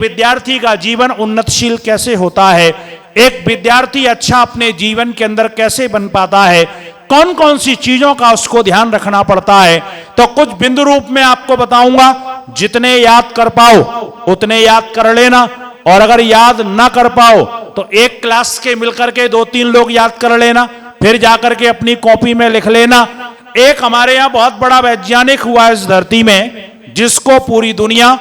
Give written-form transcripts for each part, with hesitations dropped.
विद्यार्थी का जीवन उन्नतशील कैसे होता है, एक विद्यार्थी अच्छा अपने जीवन के अंदर कैसे बन पाता है, कौन कौन सी चीजों का उसको ध्यान रखना पड़ता है, तो कुछ बिंदु रूप में आपको बताऊंगा। जितने याद कर पाओ उतने याद कर लेना, और अगर याद ना कर पाओ तो एक क्लास के मिलकर के 2-3 लोग याद कर लेना, फिर जाकर के अपनी कॉपी में लिख लेना। एक हमारे यहां बहुत बड़ा वैज्ञानिक हुआ इस धरती में, जिसको पूरी दुनिया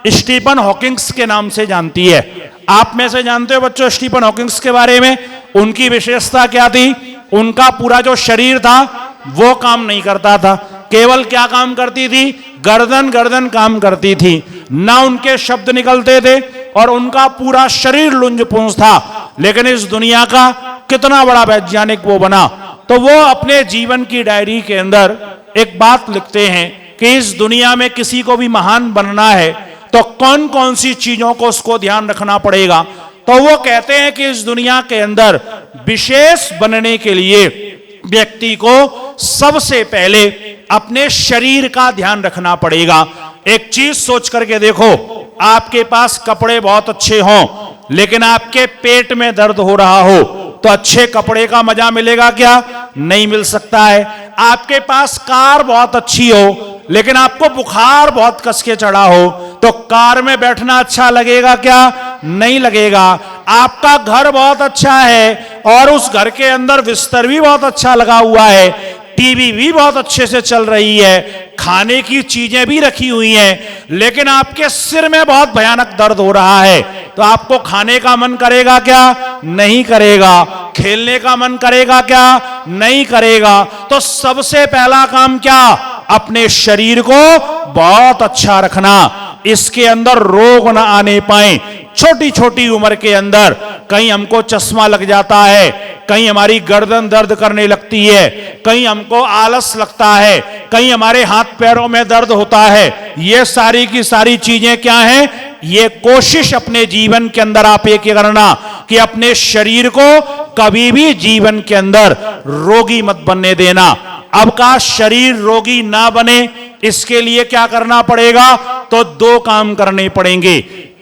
स्टीफन हॉकिंग्स के नाम से जानती है। आप में से जानते हो बच्चों स्टीफन हॉकिंग्स के बारे में? उनकी विशेषता क्या थी? उनका पूरा जो शरीर था वो काम नहीं करता था, केवल क्या काम करती थी? गर्दन गर्दन काम करती थी। ना उनके शब्द निकलते थे और उनका पूरा शरीर लुंज पुंज था। लेकिन इस दुनिया का कितना बड़ा वैज्ञानिक वो बना। तो वो अपने जीवन की डायरी के अंदर एक बात लिखते हैं कि इस दुनिया में किसी को भी महान बनना है तो कौन कौन सी चीजों को उसको ध्यान रखना पड़ेगा। तो वो कहते हैं कि इस दुनिया के अंदर विशेष बनने के लिए व्यक्ति को सबसे पहले अपने शरीर का ध्यान रखना पड़ेगा। एक चीज सोच करके देखो, आपके पास कपड़े बहुत अच्छे हों लेकिन आपके पेट में दर्द हो रहा हो तो अच्छे कपड़े का मजा मिलेगा क्या? नहीं मिल सकता है। आपके पास कार बहुत अच्छी हो लेकिन आपको बुखार बहुत कस के चढ़ा हो तो कार में बैठना अच्छा लगेगा क्या? नहीं लगेगा। आपका घर बहुत अच्छा है और उस घर के अंदर बिस्तर भी बहुत अच्छा लगा हुआ है, टीवी भी बहुत अच्छे से चल रही है, खाने की चीजें भी रखी हुई हैं, लेकिन आपके सिर में बहुत भयानक दर्द हो रहा है तो आपको खाने का मन करेगा क्या? नहीं करेगा। खेलने का मन करेगा क्या? नहीं करेगा। तो सबसे पहला काम क्या? अपने शरीर को बहुत अच्छा रखना, इसके अंदर रोग ना आने पाए। छोटी छोटी उम्र के अंदर कहीं हमको चश्मा लग जाता है, कहीं हमारी गर्दन दर्द करने लगती है, कहीं हमको आलस लगता है, कहीं हमारे हाथ पैरों में दर्द होता है। ये सारी की सारी चीजें क्या हैं? ये कोशिश अपने जीवन के अंदर आप एक करना कि अपने शरीर को कभी भी जीवन के अंदर रोगी मत बनने देना। अब का शरीर रोगी ना बने इसके लिए क्या करना पड़ेगा? तो 2 काम करने पड़ेंगे।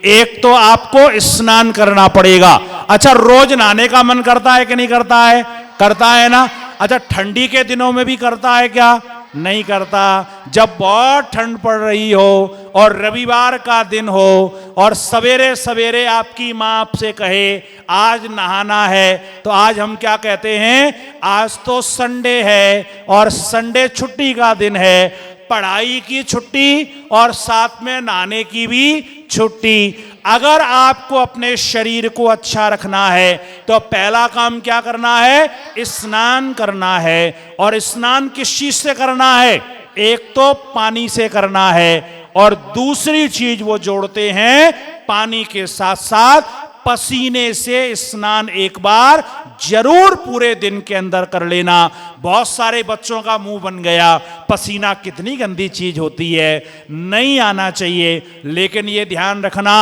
एक तो आपको स्नान करना पड़ेगा। अच्छा, रोज नहाने का मन करता है कि नहीं करता है? करता है ना। अच्छा, ठंडी के दिनों में भी करता है क्या? नहीं करता। जब बहुत ठंड पड़ रही हो और रविवार का दिन हो और सवेरे सवेरे आपकी माँ आपसे कहे आज नहाना है तो आज हम क्या कहते हैं? आज तो संडे है और संडे छुट्टी का दिन है, पढ़ाई की छुट्टी और साथ में नहाने की भी छुट्टी। अगर आपको अपने शरीर को अच्छा रखना है तो पहला काम क्या करना है? स्नान करना है। और स्नान किस चीज से करना है? एक तो पानी से करना है और दूसरी चीज वो जोड़ते हैं पानी के साथ साथ पसीने से स्नान एक बार जरूर पूरे दिन के अंदर कर लेना। बहुत सारे बच्चों का मुंह बन गया, पसीना कितनी गंदी चीज होती है, नहीं आना चाहिए। लेकिन ये ध्यान रखना,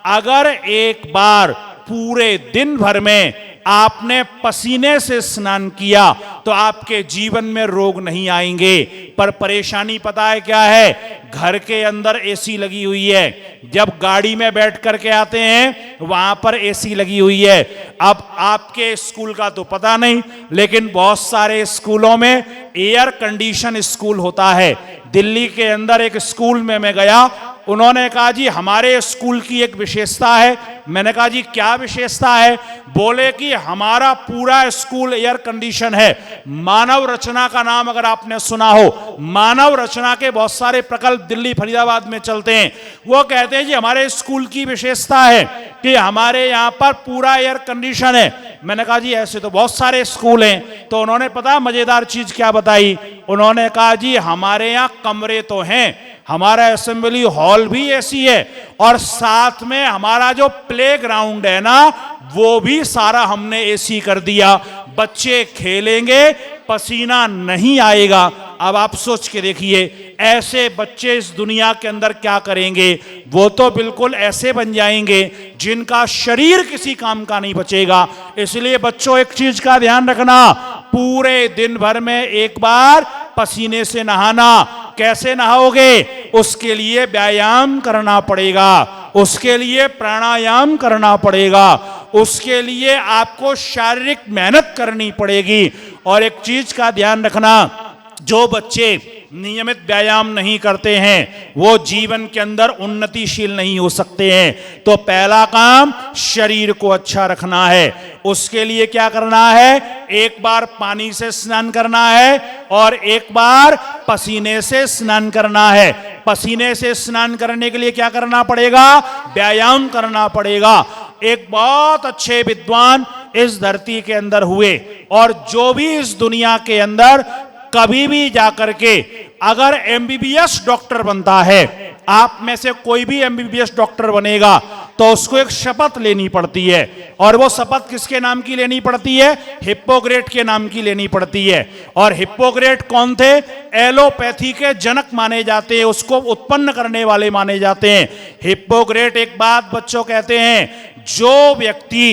अगर एक बार पूरे दिन भर में आपने पसीने से स्नान किया तो आपके जीवन में रोग नहीं आएंगे। पर परेशानी पता है क्या है? घर के अंदर एसी लगी हुई है, जब गाड़ी में बैठ करके आते हैं वहां पर एसी लगी हुई है। अब आपके स्कूल का तो पता नहीं, लेकिन बहुत सारे स्कूलों में एयर कंडीशन स्कूल होता है। दिल्ली के अंदर एक स्कूल में मैं गया, उन्होंने कहा जी हमारे स्कूल की एक विशेषता है। मैंने कहा जी क्या विशेषता है? बोले कि हमारा पूरा स्कूल एयर कंडीशन है। मानव रचना का नाम अगर आपने सुना हो, मानव रचना के बहुत सारे प्रकल्प दिल्ली फरीदाबाद में चलते हैं। वो कहते हैं जी हमारे स्कूल की विशेषता है कि हमारे यहाँ पर पूरा एयर कंडीशन है। मैंने कहा जी ऐसे तो बहुत सारे स्कूल हैं। तो उन्होंने पता मजेदार चीज क्या बताई? उन्होंने कहा जी हमारे यहाँ कमरे तो हैं, हमारा असेंबली हॉल भी ऐसी है और साथ में हमारा जो प्लेग्राउंड है ना वो भी सारा हमने एसी कर दिया। बच्चे खेलेंगे, पसीना नहीं आएगा। अब आप सोच के देखिए, ऐसे बच्चे इस दुनिया के अंदर क्या करेंगे? वो तो बिल्कुल ऐसे बन जाएंगे जिनका शरीर किसी काम का नहीं बचेगा। इसलिए बच्चों एक चीज का ध्यान रखना, पूरे दिन भर में एक बार पसीने से नहाना। कैसे नहाओगे? उसके लिए व्यायाम करना पड़ेगा। उसके लिए प्राणायाम करना पड़ेगा, उसके लिए आपको शारीरिक मेहनत करनी पड़ेगी। और एक चीज का ध्यान रखना, जो बच्चे नियमित व्यायाम नहीं करते हैं वो जीवन के अंदर उन्नतिशील नहीं हो सकते हैं। तो पहला काम शरीर को अच्छा रखना है। उसके लिए क्या करना है? एक बार पानी से स्नान करना है और एक बार पसीने से स्नान करना है। पसीने से स्नान करने के लिए क्या करना पड़ेगा? व्यायाम करना पड़ेगा। एक बहुत अच्छे विद्वान इस धरती के अंदर हुए, और जो भी इस दुनिया के अंदर कभी भी जाकर के अगर एमबीबीएस डॉक्टर बनता है, आप में से कोई भी एमबीबीएस डॉक्टर बनेगा तो उसको एक शपथ लेनी पड़ती है। और वो शपथ किसके नाम की लेनी पड़ती है? हिप्पोक्रेट के नाम की लेनी पड़ती है। और हिप्पोक्रेट कौन थे? एलोपैथी के जनक माने जाते हैं, उसको उत्पन्न करने वाले माने जाते हैं। हिप्पोक्रेट एक बात बच्चों कहते हैं, जो व्यक्ति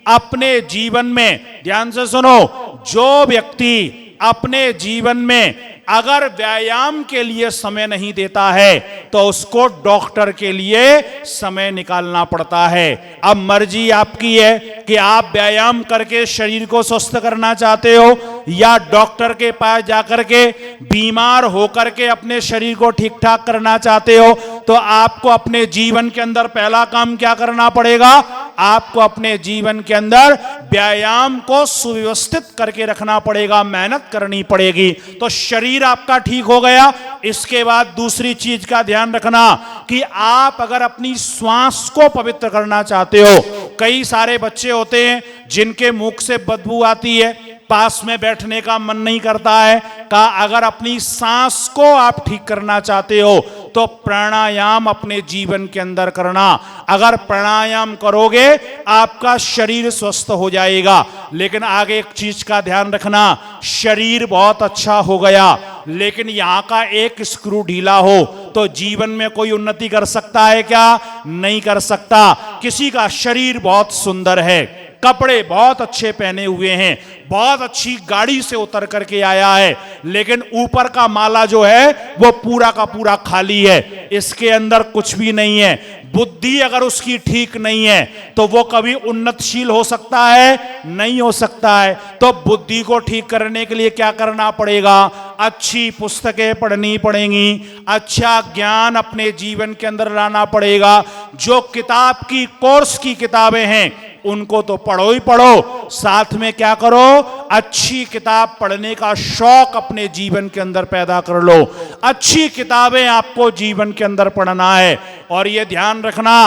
अपने जीवन में, ध्यान से सुनो, जो व्यक्ति अपने जीवन में अगर व्यायाम के लिए समय नहीं देता है तो उसको डॉक्टर के लिए समय निकालना पड़ता है। अब मर्जी आपकी है कि आप व्यायाम करके शरीर को स्वस्थ करना चाहते हो या डॉक्टर के पास जाकर के बीमार होकर के अपने शरीर को ठीक ठाक करना चाहते हो। तो आपको अपने जीवन के अंदर पहला काम क्या करना पड़ेगा? आपको अपने जीवन के अंदर व्यायाम को सुव्यवस्थित करके रखना पड़ेगा, मेहनत करनी पड़ेगी। तो शरीर आपका ठीक हो गया। इसके बाद दूसरी चीज का ध्यान रखना कि आप अगर अपनी श्वास को पवित्र करना चाहते हो, कई सारे बच्चे होते हैं जिनके मुख से बदबू आती है, पास में बैठने का मन नहीं करता है। का अगर अपनी सांस को आप ठीक करना चाहते हो तो प्राणायाम अपने जीवन के अंदर करना। अगर प्राणायाम करोगे आपका शरीर स्वस्थ हो जाएगा। लेकिन आगे एक चीज का ध्यान रखना, शरीर बहुत अच्छा हो गया लेकिन यहां का एक स्क्रू ढीला हो तो जीवन में कोई उन्नति कर सकता है क्या? नहीं कर सकता। किसी का शरीर बहुत सुंदर है, कपड़े बहुत अच्छे पहने हुए हैं, बहुत अच्छी गाड़ी से उतर करके आया है, लेकिन ऊपर का माला जो है वो पूरा का पूरा खाली है, इसके अंदर कुछ भी नहीं है। बुद्धि अगर उसकी ठीक नहीं है तो वो कभी उन्नतशील हो सकता है? नहीं हो सकता है। तो बुद्धि को ठीक करने के लिए क्या करना पड़ेगा? अच्छी पुस्तकें पढ़नी पड़ेंगी, अच्छा ज्ञान अपने जीवन के अंदर लाना पड़ेगा। जो किताब की कोर्स की किताबें हैं उनको तो पढ़ो ही पढ़ो, साथ में क्या करो? अच्छी किताब पढ़ने का शौक अपने जीवन के अंदर पैदा कर लो। अच्छी किताबें आपको जीवन के अंदर पढ़ना है। और ये ध्यान रखना,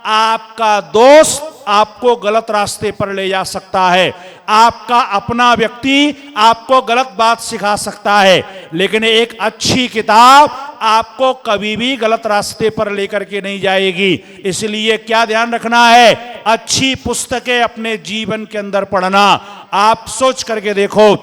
आपका दोस्त आपको गलत रास्ते पर ले जा सकता है, आपका अपना व्यक्ति आपको गलत बात सिखा सकता है, लेकिन एक अच्छी किताब आपको कभी भी गलत रास्ते पर लेकर के नहीं जाएगी। इसलिए क्या ध्यान रखना है? अच्छी पुस्तकें अपने जीवन के अंदर पढ़ना। आप सोच करके देखो,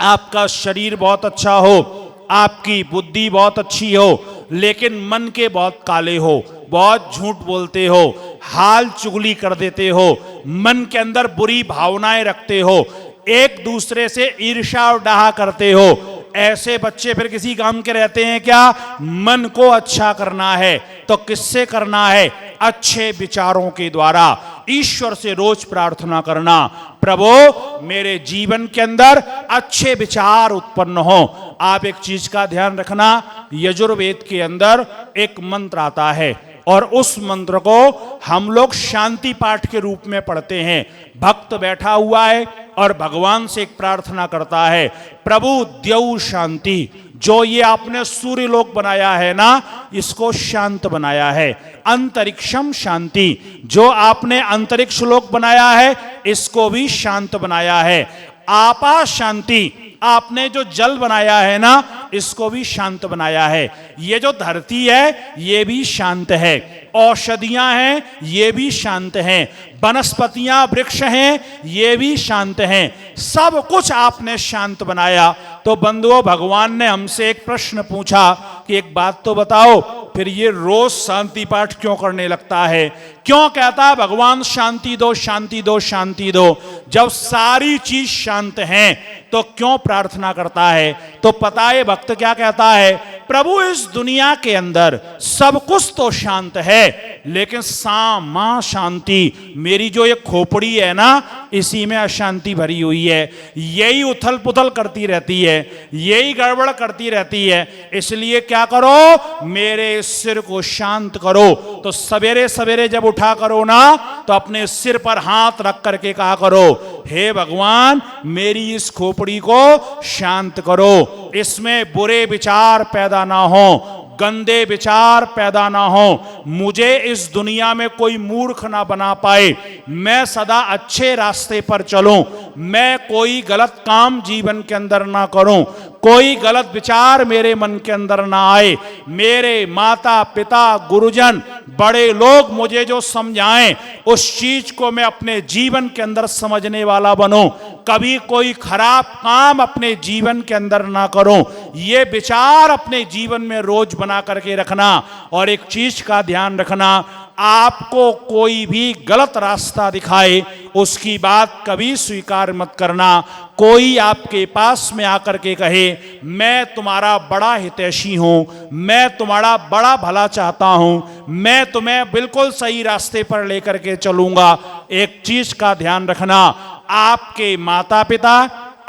आपका शरीर बहुत अच्छा हो, आपकी बुद्धि बहुत अच्छी हो, लेकिन मन के बहुत काले हो, बहुत झूठ बोलते हो, हाल चुगली कर देते हो, मन के अंदर बुरी भावनाएं रखते हो, एक दूसरे से ईर्ष्या और डाहा करते हो, ऐसे बच्चे फिर किसी काम के रहते हैं क्या? मन को अच्छा करना है तो किससे करना है? अच्छे विचारों के द्वारा। ईश्वर से रोज प्रार्थना करना, प्रभु मेरे जीवन के अंदर अच्छे विचार उत्पन्न हो। आप एक चीज का ध्यान रखना, यजुर्वेद के अंदर एक मंत्र आता है और उस मंत्र को हम लोग शांति पाठ के रूप में पढ़ते हैं। भक्त बैठा हुआ है और भगवान से एक प्रार्थना करता है, प्रभु द्यौ शांति। जो ये आपने सूर्य लोक बनाया है ना, इसको शांत बनाया है। अंतरिक्षम शांति, जो आपने अंतरिक्ष लोक बनाया है इसको भी शांत बनाया है। आपा शांति, आपने जो जल बनाया है ना इसको भी शांत बनाया है। ये जो धरती है ये भी शांत है, औषधियां हैं ये भी शांत हैं, वनस्पतियां वृक्ष हैं ये भी शांत हैं, सब कुछ आपने शांत बनाया। तो बंधुओं, भगवान ने हमसे एक प्रश्न पूछा कि एक बात तो बताओ, फिर ये रोज शांति पाठ क्यों करने लगता है? क्यों कहता है भगवान शांति दो शांति दो शांति दो? जब सारी चीज शांत हैं तो क्यों प्रार्थना करता है? तो पता है भक्त क्या कहता है? प्रभु इस दुनिया के अंदर सब कुछ तो शांत है, लेकिन सा मां शांति, मेरी जो ये खोपड़ी है ना, इसी में अशांति भरी हुई है। यही उथल पुथल करती रहती है, यही गड़बड़ करती रहती है। इसलिए क्या करो, मेरे सिर को शांत करो। तो सवेरे सवेरे जब उठा करो ना, तो अपने सिर पर हाथ रख करके कहा करो, हे भगवान मेरी इस खोपड़ी को शांत करो, इसमें बुरे विचार पैदा ना हो, गंदे विचार पैदा ना हो, मुझे इस दुनिया में कोई मूर्ख ना बना पाए, मैं सदा अच्छे रास्ते पर चलूं, मैं कोई गलत काम जीवन के अंदर ना करूं, कोई गलत विचार मेरे मन के अंदर ना आए, मेरे माता पिता गुरुजन बड़े लोग मुझे जो समझाएं उस चीज को मैं अपने जीवन के अंदर समझने वाला बनूं, कभी कोई खराब काम अपने जीवन के अंदर ना करूं, ये विचार अपने जीवन में रोज बना करके रखना। और एक चीज का ध्यान रखना, आपको कोई भी गलत रास्ता दिखाए उसकी बात कभी स्वीकार मत करना। कोई आपके पास में आकर के कहे मैं तुम्हारा बड़ा हितैषी हूं, मैं तुम्हारा बड़ा भला चाहता हूं, मैं तुम्हें बिल्कुल सही रास्ते पर लेकर के चलूंगा, एक चीज का ध्यान रखना, आपके माता पिता,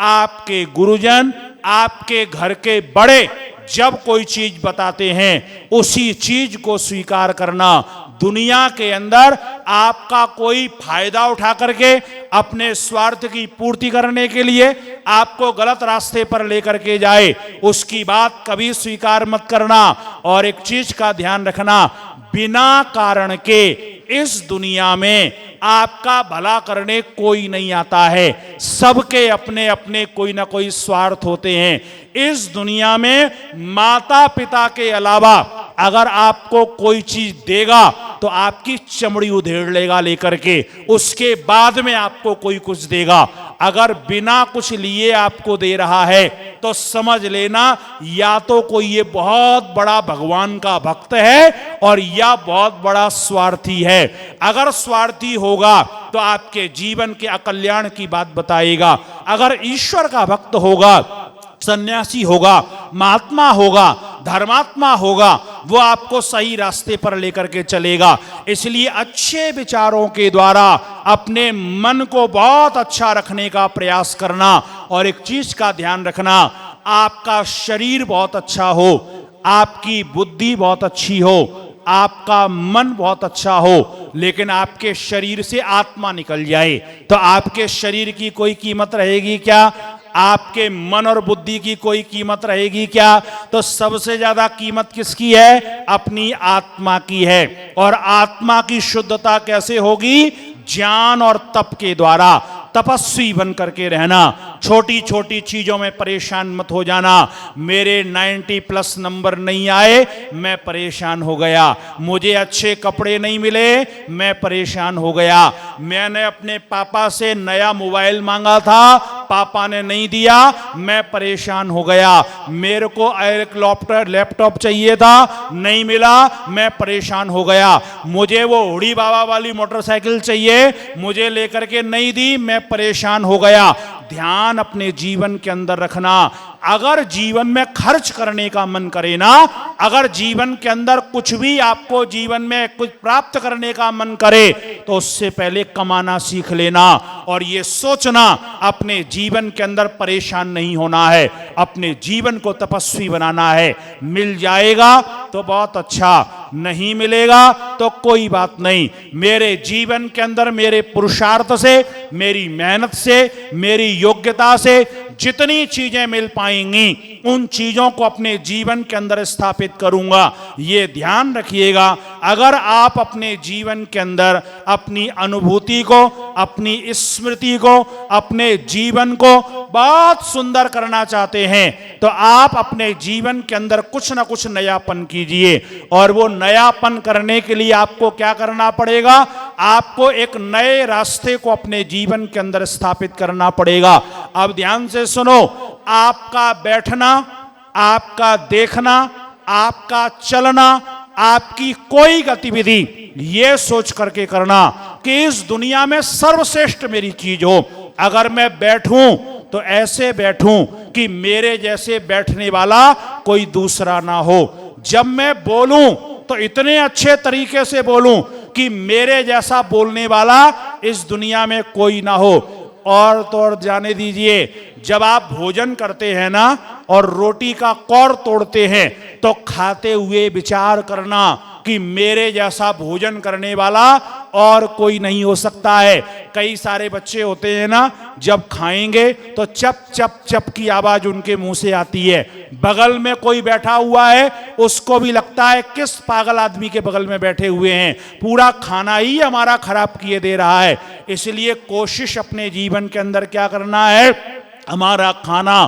आपके गुरुजन, आपके घर के बड़े जब कोई चीज बताते हैं उसी चीज को स्वीकार करना। दुनिया के अंदर आपका कोई फायदा उठा करके अपने स्वार्थ की पूर्ति करने के लिए आपको गलत रास्ते पर लेकर के जाए, उसकी बात कभी स्वीकार मत करना। और एक चीज का ध्यान रखना, बिना कारण के इस दुनिया में आपका भला करने कोई नहीं आता है, सबके अपने अपने कोई ना कोई स्वार्थ होते हैं। इस दुनिया में माता पिता के अलावा अगर आपको कोई चीज देगा तो आपकी चमड़ी उधेड़ लेगा लेकर के, उसके बाद में आपको कोई कुछ देगा। अगर बिना कुछ लिए आपको दे रहा है तो समझ लेना या तो कोई ये बहुत बड़ा भगवान का भक्त है और या बहुत बड़ा स्वार्थी है। अगर स्वार्थी होगा तो आपके जीवन के अकल्याण की बात बताएगा, अगर ईश्वर का भक्त होगा, सन्यासी होगा, महात्मा होगा, धर्मात्मा होगा, वो आपको सही रास्ते पर लेकर के चलेगा। इसलिए अच्छे विचारों के द्वारा अपने मन को बहुत अच्छा रखने का प्रयास करना। और एक चीज का ध्यान रखना, आपका शरीर बहुत अच्छा हो, आपकी बुद्धि बहुत अच्छी हो, आपका मन बहुत अच्छा हो, लेकिन आपके शरीर से आत्मा निकल जाए तो आपके शरीर की कोई कीमत रहेगी क्या? आपके मन और बुद्धि की कोई कीमत रहेगी क्या? तो सबसे ज्यादा कीमत किसकी है? अपनी आत्मा की है। और आत्मा की शुद्धता कैसे होगी? ज्ञान और तप के द्वारा। तपस्वी बन करके रहना, छोटी छोटी चीजों में परेशान मत हो जाना। मेरे 90+ नंबर नहीं आए, मैं परेशान हो गया। मुझे अच्छे कपड़े नहीं मिले, मैं परेशान हो गया। मैंने अपने पापा से नया मोबाइल मांगा था, पापा ने नहीं दिया, मैं परेशान हो गया। मेरे को एक लैपटॉप चाहिए था, नहीं मिला, मैं परेशान हो गया। मुझे वो हुडी बाबा वाली मोटरसाइकिल चाहिए, मुझे लेकर के नहीं दी, मैं परेशान हो गया। ध्यान अपने जीवन के अंदर रखना। अगर जीवन में खर्च करने का मन करे ना, अगर जीवन के अंदर कुछ भी आपको जीवन में कुछ प्राप्त करने का मन करे, तो उससे पहले कमाना सीख लेना और ये सोचना अपने जीवन के अंदर परेशान नहीं होना है, अपने जीवन को तपस्वी बनाना है। मिल जाएगा तो बहुत अच्छा, नहीं मिलेगा तो कोई बात नहीं। मेरे जीवन के अंदर मेरे पुरुषार्थ से, मेरी मेहनत से, मेरी योग्यता से जितनी चीजें मिल पाएंगी उन चीजों को अपने जीवन के अंदर स्थापित करूंगा। ये ध्यान रखिएगा, अगर आप अपने जीवन के अंदर अपनी अनुभूति को, अपनी स्मृति को, अपने जीवन को बहुत सुंदर करना चाहते हैं तो आप अपने जीवन के अंदर कुछ ना कुछ नयापन कीजिए। और वो नयापन करने के लिए आपको क्या करना पड़ेगा? आपको एक नए रास्ते को अपने जीवन के अंदर स्थापित करना पड़ेगा। अब ध्यान से सुनो, आपका बैठना, आपका देखना, आपका चलना, आपकी कोई गतिविधि ये सोच करके करना कि इस दुनिया में सर्वश्रेष्ठ मेरी चीज हो। अगर मैं बैठूं तो ऐसे बैठूं कि मेरे जैसे बैठने वाला कोई दूसरा ना हो। जब मैं बोलूं तो इतने अच्छे तरीके से बोलूं कि मेरे जैसा बोलने वाला इस दुनिया में कोई ना हो। और तो और जाने दीजिए, जब आप भोजन करते हैं ना और रोटी का कौर तोड़ते हैं तो खाते हुए विचार करना कि मेरे जैसा भोजन करने वाला और कोई नहीं हो सकता है। कई सारे बच्चे होते हैं ना, जब खाएंगे तो चप चप चप की आवाज उनके मुंह से आती है। बगल में कोई बैठा हुआ है, उसको भी लगता है किस पागल आदमी के बगल में बैठे हुए हैं, पूरा खाना ही हमारा खराब किए दे रहा है। इसलिए कोशिश अपने जीवन के अंदर क्या करना है, हमारा खाना,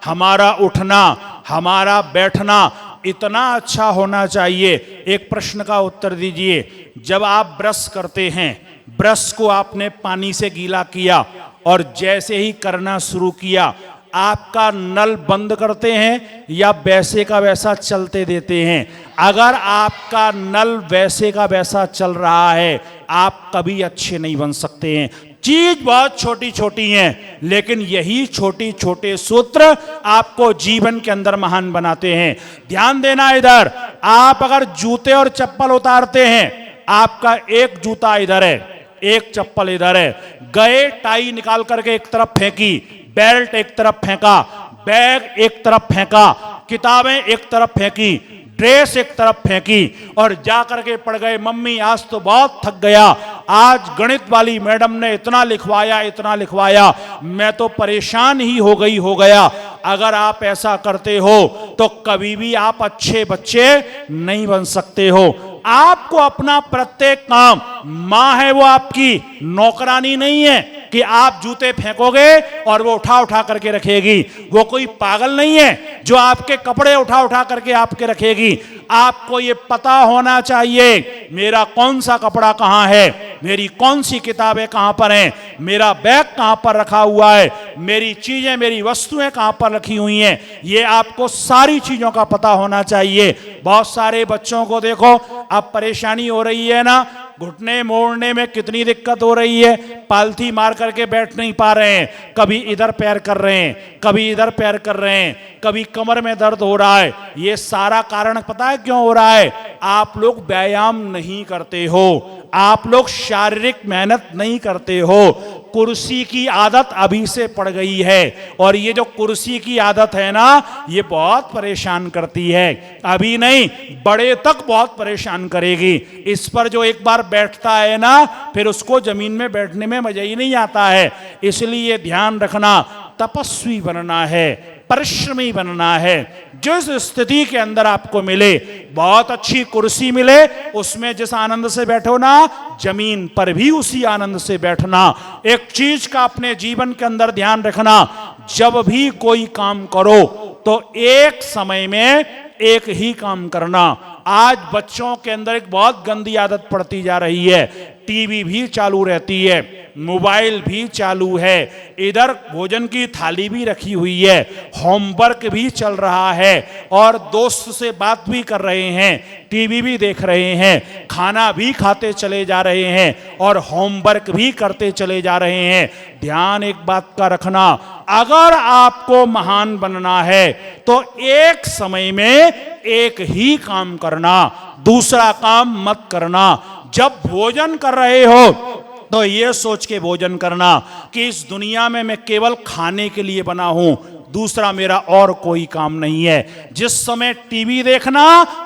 हमारा उठना, हमारा बैठना इतना अच्छा होना चाहिए। एक प्रश्न का उत्तर दीजिए, जब आप ब्रश करते हैं, ब्रश को आपने पानी से गीला किया और जैसे ही करना शुरू किया, आपका नल बंद करते हैं या वैसे का वैसा चलते देते हैं? अगर आपका नल वैसे का वैसा चल रहा है, आप कभी अच्छे नहीं बन सकते हैं। चीज बहुत छोटी छोटी हैं, लेकिन यही छोटी छोटे सूत्र आपको जीवन के अंदर महान बनाते हैं। ध्यान देना इधर, आप अगर जूते और चप्पल उतारते हैं, आपका एक जूता इधर है, एक चप्पल इधर है, गए टाई निकाल करके एक तरफ फेंकी, बेल्ट एक तरफ फेंका, बैग एक तरफ फेंका, किताबें एक तरफ फेंकी, ड्रेस एक तरफ फेंकी और जा करके पड़ गए, मम्मी आज तो बहुत थक गया, आज गणित वाली मैडम ने इतना लिखवाया इतना लिखवाया, मैं तो परेशान ही हो गया। अगर आप ऐसा करते हो तो कभी भी आप अच्छे बच्चे नहीं बन सकते हो। आपको अपना प्रत्येक काम, मां है वो आपकी, नौकरानी नहीं है कि आप जूते फेंकोगे और वो उठा उठा करके रखेगी। वो कोई पागल नहीं है जो आपके कपड़े उठा उठा करके आपके रखेगी। आपको ये पता होना चाहिए मेरा कौन सा कपड़ा कहां है, मेरी कौन सी किताबें कहां पर हैं, मेरा बैग कहां पर रखा हुआ है, मेरी चीजें, मेरी वस्तुएं कहां पर रखी हुई हैं। ये आपको सारी चीजों का पता होना चाहिए। बहुत सारे बच्चों को देखो, अब परेशानी हो रही है ना, घुटने मोड़ने में कितनी दिक्कत हो रही है, पालथी मार करके बैठ नहीं पा रहे हैं, कभी इधर पैर कर रहे हैं, कभी इधर पैर कर रहे हैं, कभी कमर में दर्द हो रहा है। ये सारा कारण पता है क्यों हो रहा है? आप लोग व्यायाम नहीं करते हो, आप लोग शारीरिक मेहनत नहीं करते हो। कुर्सी की आदत अभी से पड़ गई है और ये जो कुर्सी की आदत है ना, ये बहुत परेशान करती है। अभी नहीं, बड़े तक बहुत परेशान करेगी। इस पर जो एक बार बैठता है ना, फिर उसको जमीन में बैठने में मजा ही नहीं आता है। इसलिए ध्यान रखना, तपस्वी बनना है, परिश्रमी बनना है। जिस स्थिति के अंदर आपको मिले, बहुत अच्छी कुर्सी मिले, उसमें जिस आनंद से बैठो ना, जमीन पर भी उसी आनंद से बैठना। एक चीज का अपने जीवन के अंदर ध्यान रखना, जब भी कोई काम करो तो एक समय में एक ही काम करना। आज बच्चों के अंदर एक बहुत गंदी आदत पड़ती जा रही है, टीवी भी चालू रहती है, मोबाइल भी चालू है, इधर भोजन की थाली भी रखी हुई है, होमवर्क भी चल रहा है और दोस्त से बात भी कर रहे हैं, टीवी भी देख रहे हैं, खाना भी खाते चले जा रहे हैं और होमवर्क भी करते चले जा रहे हैं। ध्यान एक बात का रखना, अगर आपको महान बनना है तो एक समय में एक ही काम करना, दूसरा काम मत करना। जब भोजन कर रहे हो तो ये सोच के भोजन करना कि इस दुनिया में मैं केवल खाने के लिए बना हूं, दूसरा मेरा और कोई काम नहीं है। जिस समय टीवी देखना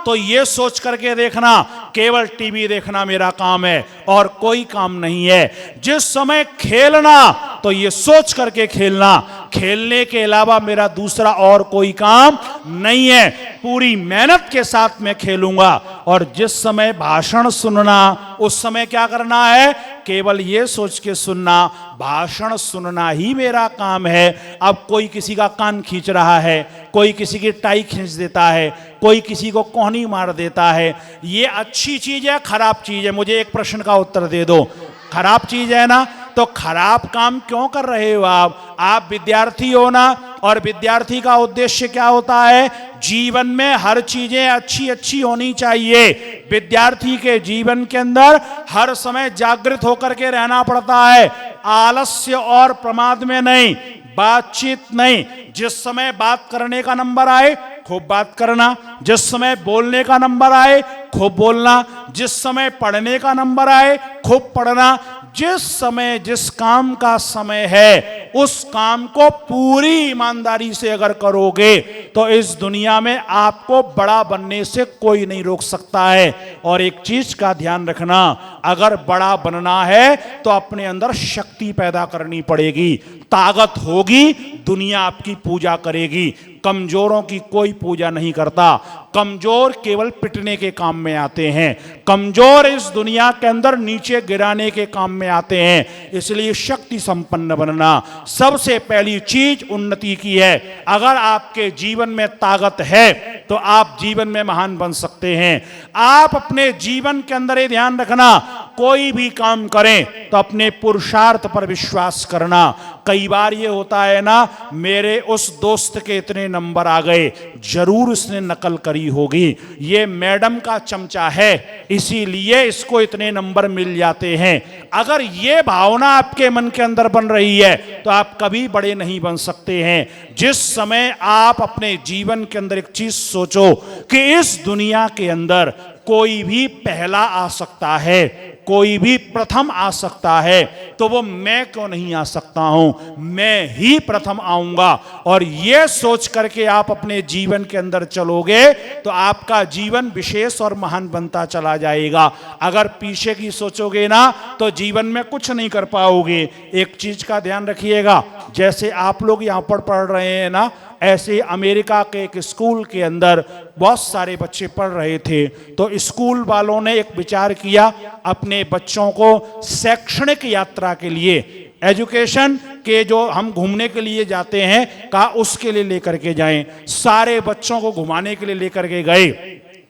तो ये सोच करके देखना केवल टीवी देखना मेरा काम है और कोई काम नहीं है। जिस समय खेलना तो ये सोच करके खेलना, खेलने के अलावा मेरा दूसरा और कोई काम नहीं है, पूरी मेहनत के साथ मैं खेलूंगा। और जिस समय भाषण सुनना, उस समय क्या करना है, केवल ये सोच के सुनना, भाषण सुनना ही मेरा काम है। अब कोई किसी का कान खींच रहा है, कोई किसी की टाई खींच देता है, कोई किसी को कोहनी मार देता है, ये अच्छी चीज है खराब चीज है? मुझे एक प्रश्न का उत्तर दे दो। खराब चीज है ना, तो खराब काम क्यों कर रहे हो आप विद्यार्थी हो ना, और विद्यार्थी का उद्देश्य क्या होता है, जीवन में हर चीजें अच्छी अच्छी होनी चाहिए। विद्यार्थी के जीवन के अंदर हर समय जागृत होकर के रहना पड़ता है, आलस्य और प्रमाद में नहीं। बातचीत नहीं। जिस समय बात करने का नंबर आए खूब बात करना, जिस समय बोलने का नंबर आए खूब बोलना, जिस समय पढ़ने का नंबर आए खूब पढ़ना। जिस समय जिस काम का समय है उस काम को पूरी ईमानदारी से अगर करोगे तो इस दुनिया में आपको बड़ा बनने से कोई नहीं रोक सकता है। और एक चीज का ध्यान रखना, अगर बड़ा बनना है तो अपने अंदर शक्ति पैदा करनी पड़ेगी, ताकत होगी, दुनिया आपकी पूजा करेगी। कमजोरों की कोई पूजा नहीं करता, कमजोर केवल पिटने के काम में आते हैं, कमजोर इस दुनिया के अंदर नीचे गिराने के काम में आते हैं। इसलिए शक्ति संपन्न बनना सबसे पहली चीज उन्नति की है। अगर आपके जीवन में ताकत है तो आप जीवन में महान बन सकते हैं। आप अपने जीवन के अंदर ये ध्यान रखना, कोई भी काम करें तो अपने पुरुषार्थ पर विश्वास करना। कई बार ये होता है ना, मेरे उस दोस्त के इतने नंबर आ गए, जरूर उसने नकल करी होगी, ये मैडम का चमचा है इसीलिए इसको इतने नंबर मिल जाते हैं। अगर ये भावना आपके मन के अंदर बन रही है तो आप कभी बड़े नहीं बन सकते हैं। जिस समय आप अपने जीवन के अंदर एक चीज सोचो कि इस दुनिया के अंदर कोई भी पहला आ सकता है, कोई भी प्रथम आ सकता है, तो वो मैं क्यों नहीं आ सकता हूं, मैं ही प्रथम आऊंगा। और ये सोच करके आप अपने जीवन के अंदर चलोगे तो आपका जीवन विशेष और महान बनता चला जाएगा। अगर पीछे की सोचोगे ना तो जीवन में कुछ नहीं कर पाओगे। एक चीज का ध्यान रखिएगा, जैसे आप लोग यहां पर पढ़ रहे हैं ना, ऐसे अमेरिका के एक स्कूल के अंदर बहुत सारे बच्चे पढ़ रहे थे। तो स्कूल वालों ने एक विचार किया, अपने बच्चों को शैक्षणिक यात्रा के लिए, एजुकेशन के जो हम घूमने के लिए जाते हैं, कहा उसके लिए लेकर के जाएं। सारे बच्चों को घुमाने के लिए लेकर के गए।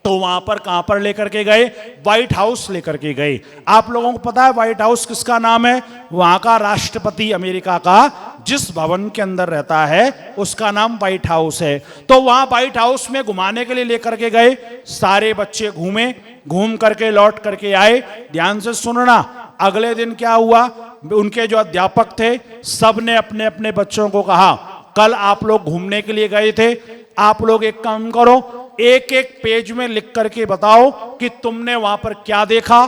तो वहां पर कहां पर लेकर के गए? व्हाइट हाउस लेकर के गए। आप लोगों को पता है व्हाइट हाउस किसका नाम है? वहां का राष्ट्रपति अमेरिका का जिस भवन के अंदर रहता है उसका नाम व्हाइट हाउस है। तो वहां व्हाइट हाउस में घुमाने के लिए लेकर के गए, सारे बच्चे घूमे, घूम करके लौट करके आए। ध्यान से सुनना, अगले दिन क्या हुआ, उनके जो अध्यापक थे सब ने अपने अपने बच्चों को कहा, कल आप लोग घूमने के लिए गए थे, आप लोग एक काम करो, एक एक पेज में लिख करके बताओ कि तुमने वहां पर क्या देखा,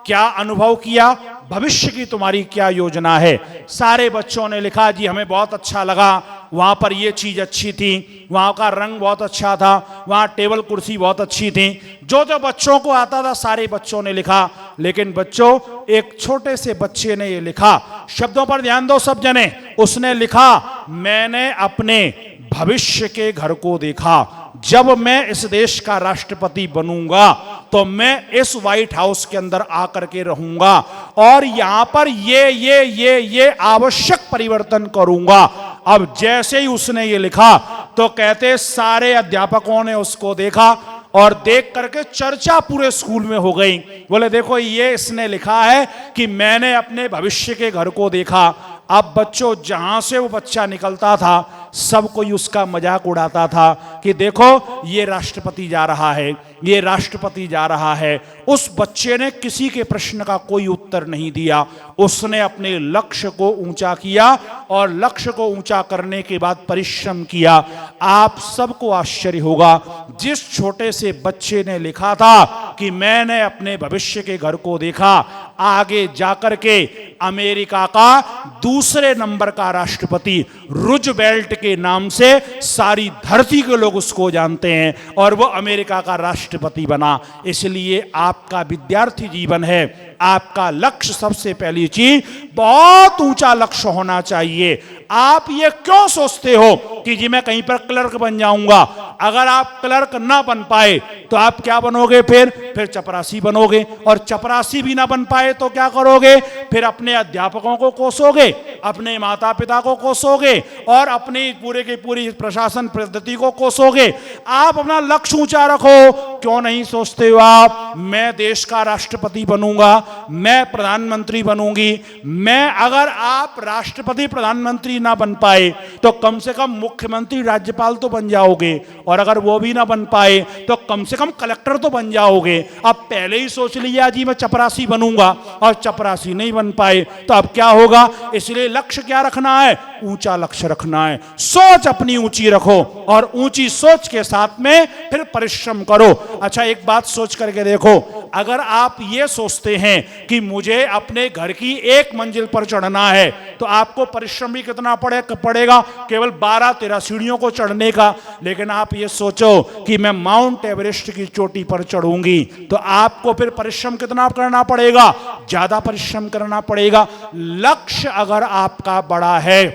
क्या अनुभव किया, भविष्य की तुम्हारी क्या योजना है। सारे बच्चों ने लिखा, जी हमें बहुत अच्छा लगा, वहां पर ये चीज अच्छी थी, वहां का रंग बहुत अच्छा था, वहां टेबल कुर्सी बहुत अच्छी थी। जो जो बच्चों को आता था सारे बच्चों ने लिखा। लेकिन बच्चों, एक छोटे से बच्चे ने ये लिखा, शब्दों पर ध्यान दो सब जने, उसने लिखा, मैंने अपने भविष्य के घर को देखा, जब मैं इस देश का राष्ट्रपति बनूंगा तो मैं इस व्हाइट हाउस के अंदर आकर के रहूंगा और यहां पर ये आवश्यक परिवर्तन करूंगा। अब जैसे ही उसने ये लिखा तो कहते सारे अध्यापकों ने उसको देखा और देख करके चर्चा पूरे स्कूल में हो गई। बोले देखो ये इसने लिखा है कि मैंने अपने भविष्य के घर को देखा। अब बच्चों, जहां से वो बच्चा निकलता था सब कोई उसका मजाक उड़ाता था कि देखो ये राष्ट्रपति जा रहा है, ये राष्ट्रपति जा रहा है। उस बच्चे ने किसी के प्रश्न का कोई उत्तर नहीं दिया, उसने अपने लक्ष्य को ऊंचा किया और लक्ष्य को ऊंचा करने के बाद परिश्रम किया। आप सबको आश्चर्य होगा, जिस छोटे से बच्चे ने लिखा था कि मैंने अपने भविष्य के घर को देखा, आगे जाकर के अमेरिका का दूसरे नंबर का राष्ट्रपति रूजवेल्ट के नाम से सारी धरती के लोग उसको जानते हैं और वो अमेरिका का राष्ट्रपति बना। इसलिए आपका विद्यार्थी जीवन है, आपका लक्ष्य सबसे पहली चीज बहुत ऊंचा लक्ष्य होना चाहिए। आप ये क्यों सोचते हो कि जी मैं कहीं पर क्लर्क बन जाऊंगा? अगर आप क्लर्क ना बन पाए तो आप क्या बनोगे? फिर चपरासी बनोगे, और चपरासी भी ना बन पाए तो क्या करोगे? फिर अपने अध्यापकों को कोसोगे, अपने माता पिता को कोसोगे और अपनी पूरे की पूरी प्रशासन पद्धति को कोसोगे। आप अपना लक्ष्य ऊंचा रखो। क्यों नहीं सोचते हो आप, मैं देश का राष्ट्रपति बनूंगा, मैं प्रधानमंत्री बनूंगी। मैं, अगर आप राष्ट्रपति प्रधानमंत्री ना बन पाए तो कम से कम मुख्यमंत्री राज्यपाल तो बन जाओगे, और अगर वो भी ना बन पाए तो कम से कम कलेक्टर तो बन जाओगे। अब पहले ही सोच लिया जी मैं चपरासी बनूंगा और चपरासी नहीं बन पाए तो अब क्या होगा? इसलिए इसलिए लक्ष्य क्या रखना है? ऊंचा लक्ष्य रखना है। सोच अपनी ऊंची रखो और ऊंची सोच के साथ में फिर परिश्रम करो। अच्छा, एक बात सोच करके देखो, अगर आप ये सोचते हैं कि मुझे अपने घर की एक मंजिल पर चढ़ना है तो आपको परिश्रम भी कितना पड़ेगा? केवल 12-13 सीढ़ियों को चढ़ने का। लेकिन आप ये सोचो कि मैं माउंट एवरेस्ट की चोटी पर चढ़ूंगी तो आपको फिर परिश्रम कितना करना पड़ेगा? ज्यादा परिश्रम करना पड़ेगा। लक्ष्य अगर आपका बड़ा है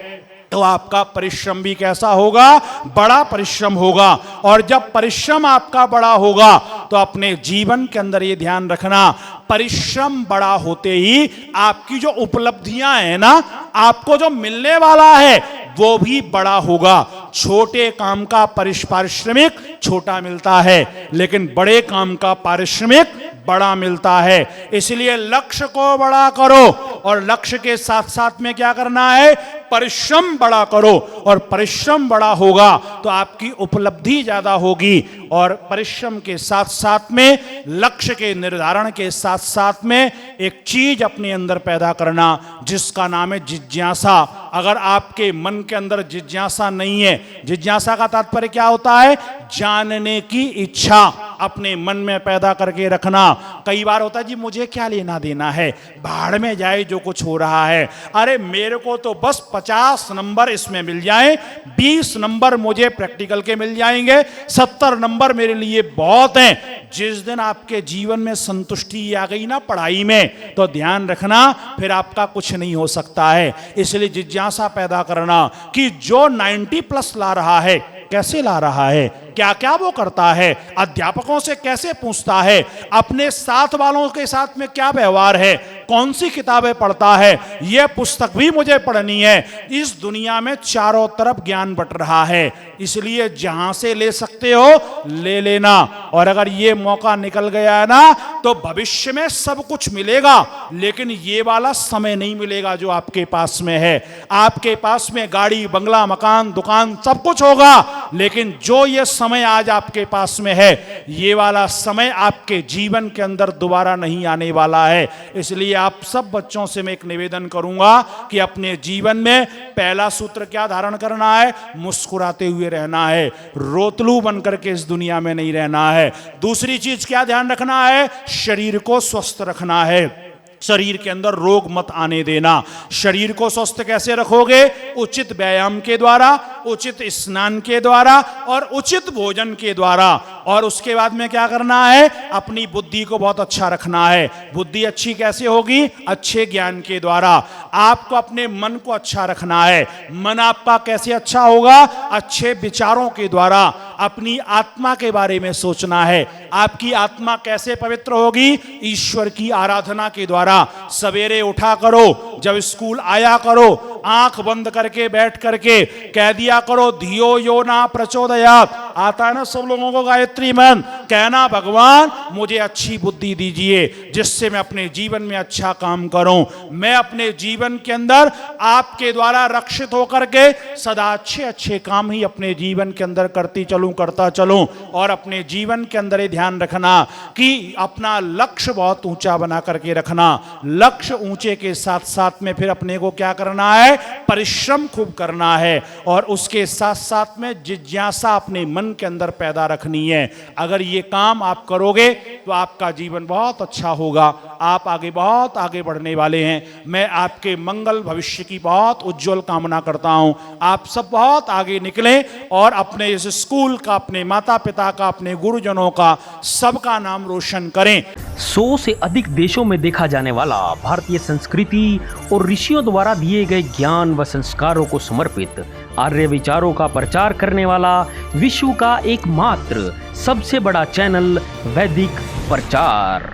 तो आपका परिश्रम भी कैसा होगा? बड़ा परिश्रम होगा। और जब परिश्रम आपका बड़ा होगा तो अपने जीवन के अंदर ये ध्यान रखना, परिश्रम बड़ा होते ही आपकी जो उपलब्धियां हैं ना, आपको जो मिलने वाला है वो भी बड़ा होगा। छोटे काम का पारिश्रमिक छोटा मिलता है, लेकिन बड़े काम का पारिश्रमिक बड़ा मिलता है। इसलिए लक्ष्य को बड़ा करो और लक्ष्य के साथ साथ में क्या करना है? परिश्रम बड़ा करो। और परिश्रम बड़ा होगा तो आपकी उपलब्धि ज्यादा होगी। और परिश्रम के साथ साथ में, लक्ष्य के निर्धारण के साथ साथ में एक चीज अपने अंदर पैदा करना जिसका नाम है जिज्ञासा। अगर आपके मन के अंदर जिज्ञासा नहीं है, जिज्ञासा का तात्पर्य क्या होता है? जानने की इच्छा अपने मन में पैदा करके रखना। कई बार होता है जी मुझे क्या लेना देना है, भाड़ में जाए जो कुछ हो रहा है, अरे मेरे को तो बस 50 नंबर इसमें मिल जाए, 20 नंबर मुझे प्रैक्टिकल के मिल जाएंगे, 70 नंबर मेरे लिए बहुत हैं। जिस दिन आपके जीवन में संतुष्टि आ गई ना पढ़ाई में, तो ध्यान रखना फिर आपका कुछ नहीं हो सकता है। इसलिए जिज्ञासा पैदा करना कि जो 90+ ला रहा है कैसे ला रहा है, क्या क्या वो करता है, अध्यापकों से कैसे पूछता है, अपने साथ वालों के साथ में क्या व्यवहार है, कौन सी किताबें पढ़ता है, यह पुस्तक भी मुझे पढ़नी है। इस दुनिया में चारों तरफ ज्ञान बट रहा है, इसलिए जहां से ले सकते हो ले लेना। और अगर ये मौका निकल गया है ना तो भविष्य में सब कुछ मिलेगा, लेकिन ये वाला समय नहीं मिलेगा जो आपके पास में है। आपके पास में गाड़ी, बंगला, मकान, दुकान सब कुछ होगा, लेकिन जो ये समय आज आपके पास में है, ये वाला समय आपके जीवन के अंदर दोबारा नहीं आने वाला है। इसलिए आप सब बच्चों से मैं एक निवेदन करूंगा कि अपने जीवन में पहला सूत्र क्या धारण करना है? मुस्कुराते हुए रहना है, रोतलू बनकर के इस दुनिया में नहीं रहना है। दूसरी चीज क्या ध्यान रखना है? शरीर को स्वस्थ रखना है, शरीर के अंदर रोग मत आने देना। शरीर को स्वस्थ कैसे रखोगे? उचित व्यायाम के द्वारा, उचित स्नान के द्वारा और उचित भोजन के द्वारा। और उसके बाद में क्या करना है? अपनी बुद्धि को बहुत अच्छा रखना है। बुद्धि अच्छी कैसे होगी? अच्छे ज्ञान के द्वारा। आपको अपने मन को अच्छा रखना है। मन आपका कैसे अच्छा होगा? अच्छे विचारों के द्वारा। अपनी आत्मा के बारे में सोचना है। आपकी आत्मा कैसे पवित्र होगी? ईश्वर की आराधना के द्वारा। सवेरे उठा करो, जब स्कूल आया करो, आंख बंद करके बैठ करके कह दिया करो धियो यो ना प्रचोदयात्। आता है ना सब लोगों को गायत्री मंत्र, कहना भगवान मुझे अच्छी बुद्धि दीजिए जिससे मैं अपने जीवन में अच्छा काम करूं। मैं अपने जीवन के अंदर आपके द्वारा रक्षित होकर के सदा अच्छे अच्छे काम ही अपने जीवन के अंदर करता चलूं। और अपने जीवन के अंदर ये ध्यान रखना कि अपना लक्ष्य बहुत ऊंचा बना करके रखना। लक्ष्य ऊंचे के साथ साथ में फिर अपने को क्या करना है? परिश्रम खूब करना है। और उसके साथ साथ में जिज्ञासा अपने मन के अंदर पैदा रखनी है। अगर ये काम आप करोगे तो आपका जीवन बहुत अच्छा होगा, आप आगे बहुत आगे बढ़ने वाले हैं। मैं आपके मंगल भविष्य की बहुत उज्जवल कामना करता हूं। आप सब बहुत आगे निकलें और अपने इस स्कूल का, अपने माता पिता का, अपने गुरुजनों का, सबका नाम रोशन करें। 100 से अधिक देशों में देखा जाने वाला भारतीय संस्कृति और ऋषियों द्वारा दिए गए ज्ञान व संस्कारों को समर्पित आर्य विचारों का प्रचार करने वाला विश्व का एकमात्र सबसे बड़ा चैनल वैदिक प्रचार।